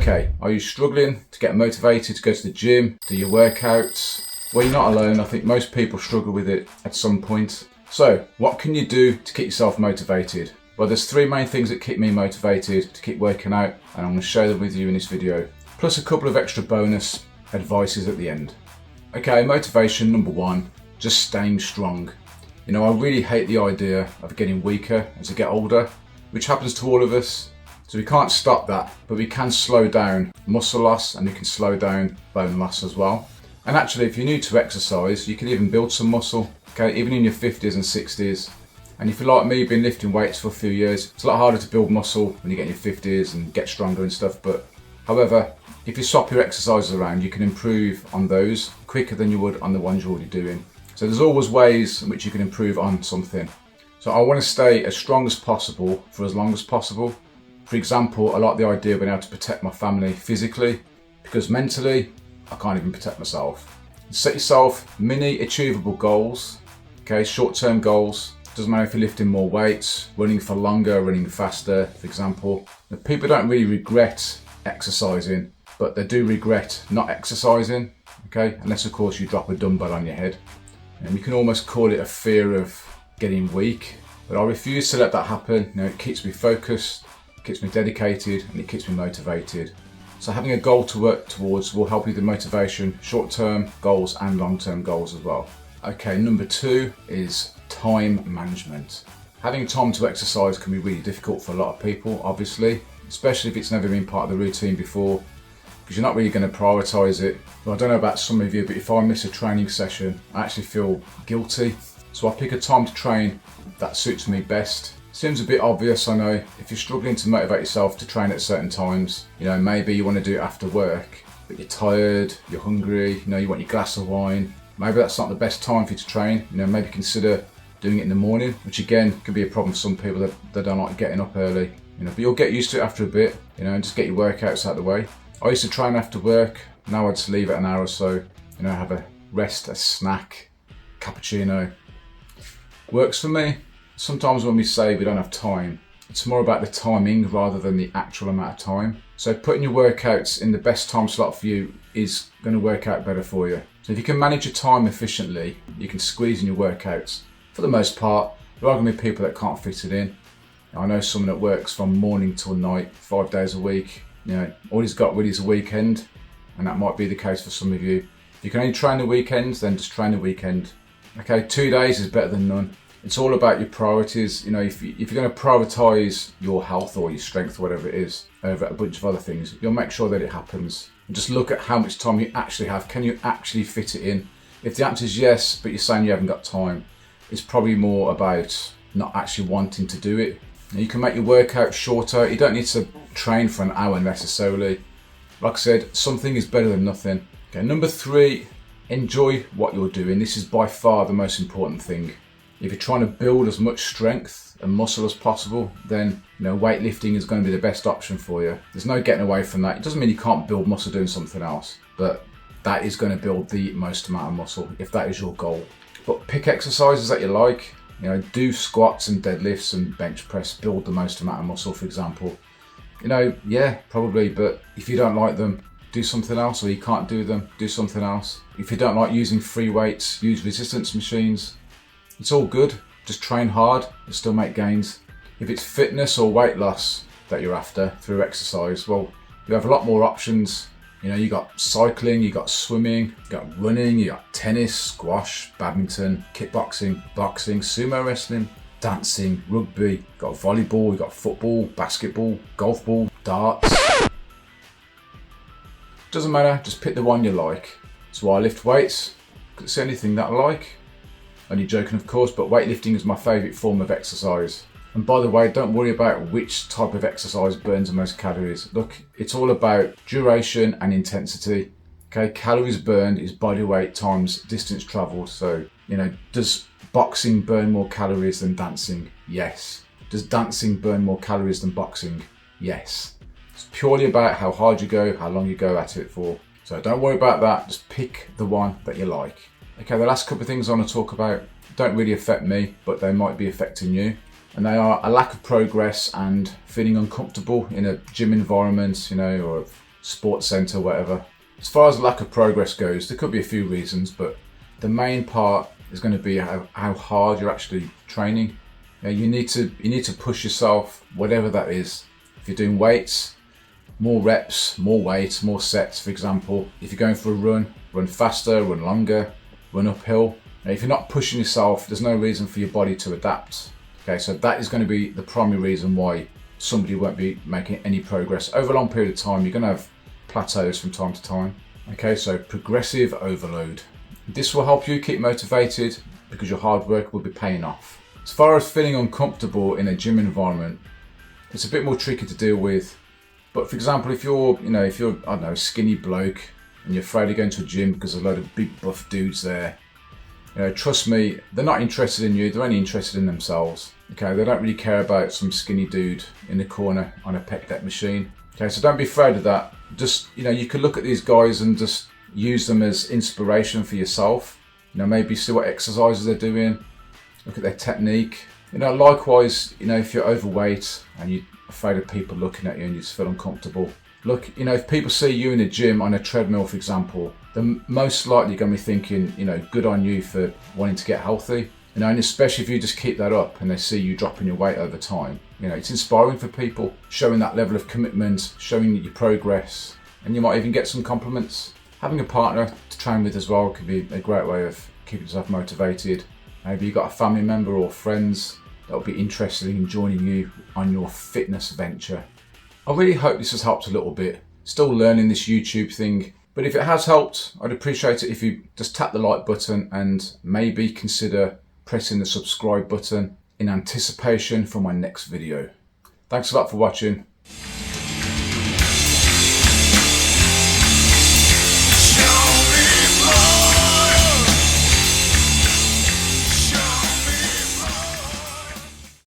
Okay, are you struggling to get motivated to go to the gym, do your workouts? Well, you're not alone. I think most people struggle with it at some point. So, what can you do to keep yourself motivated? Well, there's three main things that keep me motivated to keep working out, and I'm going to share them with you in this video, plus a couple of extra bonus advices at the end. Okay, motivation number one, just staying strong. You know, I really hate the idea of getting weaker as I get older, which happens to all of us. So we can't stop that, but we can slow down muscle loss and we can slow down bone loss as well. And actually, if you're new to exercise, you can even build some muscle, okay, even in your 50s and 60s. And if you're like me, been lifting weights for a few years, it's a lot harder to build muscle when you get in your 50s and get stronger and stuff. But however, if you swap your exercises around, you can improve on those quicker than you would on the ones you're already doing. So there's always ways in which you can improve on something. So I want to stay as strong as possible for as long as possible. For example, I like the idea of being able to protect my family physically, because mentally, I can't even protect myself. Set yourself mini achievable goals, okay, short-term goals. Doesn't matter if you're lifting more weights, running for longer, running faster, for example. Now, people don't really regret exercising, but they do regret not exercising, okay, unless of course you drop a dumbbell on your head. And you can almost call it a fear of getting weak, but I refuse to let that happen. You know, it keeps me focused, keeps me dedicated, and it keeps me motivated. So having a goal to work towards will help you with the motivation, short-term goals and long-term goals as well. Okay, number two is time management. Having time to exercise can be really difficult for a lot of people, obviously, especially if it's never been part of the routine before, because you're not really going to prioritize it. Well, I don't know about some of you, but if I miss a training session, I actually feel guilty. So I pick a time to train that suits me best. Seems a bit obvious, I know. If you're struggling to motivate yourself to train at certain times, you know, maybe you want to do it after work, but you're tired, you're hungry, you know, you want your glass of wine. Maybe that's not the best time for you to train. You know, maybe consider doing it in the morning, which again can be a problem for some people that don't like getting up early. You know, but you'll get used to it after a bit, you know, and just get your workouts out of the way. I used to train after work. Now I just leave it an hour or so, you know, have a rest, a snack, cappuccino. Works for me. Sometimes when we say we don't have time, it's more about the timing rather than the actual amount of time. So putting your workouts in the best time slot for you is going to work out better for you. So if you can manage your time efficiently, you can squeeze in your workouts. For the most part, there are going to be people that can't fit it in. I know someone that works from morning till night, 5 days a week. You know, all he's got really is a weekend, and that might be the case for some of you. If you can only train the weekends, then just train the weekend. Okay, 2 days is better than none. It's all about your priorities. You know, if you're going to prioritize your health or your strength, or whatever it is, over a bunch of other things, you'll make sure that it happens. And just look at how much time you actually have. Can you actually fit it in? If the answer is yes, but you're saying you haven't got time, it's probably more about not actually wanting to do it. Now, you can make your workout shorter. You don't need to train for an hour necessarily. Like I said, something is better than nothing. Okay, number three, enjoy what you're doing. This is by far the most important thing. If you're trying to build as much strength and muscle as possible, then you know weightlifting is going to be the best option for you. There's no getting away from that. It doesn't mean you can't build muscle doing something else, but that is going to build the most amount of muscle if that is your goal. But pick exercises that you like. You know, do squats and deadlifts and bench press, build the most amount of muscle, for example. You know, yeah, probably, but if you don't like them, do something else, or you can't do them, do something else. If you don't like using free weights, use resistance machines. It's all good, just train hard and still make gains. If it's fitness or weight loss that you're after through exercise, well, you have a lot more options. You know, you got cycling, you got swimming, you got running, you got tennis, squash, badminton, kickboxing, boxing, sumo wrestling, dancing, rugby, you got volleyball, you got football, basketball, golf ball, darts. Doesn't matter, just pick the one you like. So I lift weights, because it's the only thing that I like. Only joking of course, but weightlifting is my favourite form of exercise. And by the way, don't worry about which type of exercise burns the most calories. Look, it's all about duration and intensity. Okay, calories burned is body weight times distance travelled. So, you know, does boxing burn more calories than dancing? Yes. Does dancing burn more calories than boxing? Yes. It's purely about how hard you go, how long you go at it for. So don't worry about that, just pick the one that you like. Okay, the last couple of things I want to talk about don't really affect me, but they might be affecting you. And they are a lack of progress and feeling uncomfortable in a gym environment, you know, or sports centre, whatever. As far as lack of progress goes, there could be a few reasons, but the main part is going to be how hard you're actually training. You need to push yourself, whatever that is. If you're doing weights, more reps, more weight, more sets, for example. If you're going for a run faster, run longer, run uphill. Now, if you're not pushing yourself, there's no reason for your body to adapt. Okay, so that is going to be the primary reason why somebody won't be making any progress. Over a long period of time, you're going to have plateaus from time to time. Okay, so progressive overload. This will help you keep motivated because your hard work will be paying off. As far as feeling uncomfortable in a gym environment, it's a bit more tricky to deal with. But for example, if you're, I don't know, a skinny bloke and you're afraid of going to a gym because there's a load of big buff dudes there, trust me, they're not interested in you, they're only interested in themselves. Okay, they don't really care about some skinny dude in the corner on a pec deck machine. Okay, so don't be afraid of that. Just, you can look at these guys and just use them as inspiration for yourself. Maybe see what exercises they're doing, look at their technique. Likewise, if you're overweight and you're afraid of people looking at you and you just feel uncomfortable. Look, if people see you in a gym on a treadmill, for example, they're most likely going to be thinking, good on you for wanting to get healthy. And especially if you just keep that up and they see you dropping your weight over time. It's inspiring for people, showing that level of commitment, showing that you progress, and you might even get some compliments. Having a partner to train with as well could be a great way of keeping yourself motivated. Maybe you've got a family member or friends that will be interested in joining you on your fitness venture. I really hope this has helped a little bit. Still learning this YouTube thing, but if it has helped, I'd appreciate it if you just tap the like button and maybe consider pressing the subscribe button in anticipation for my next video. Thanks a lot for watching.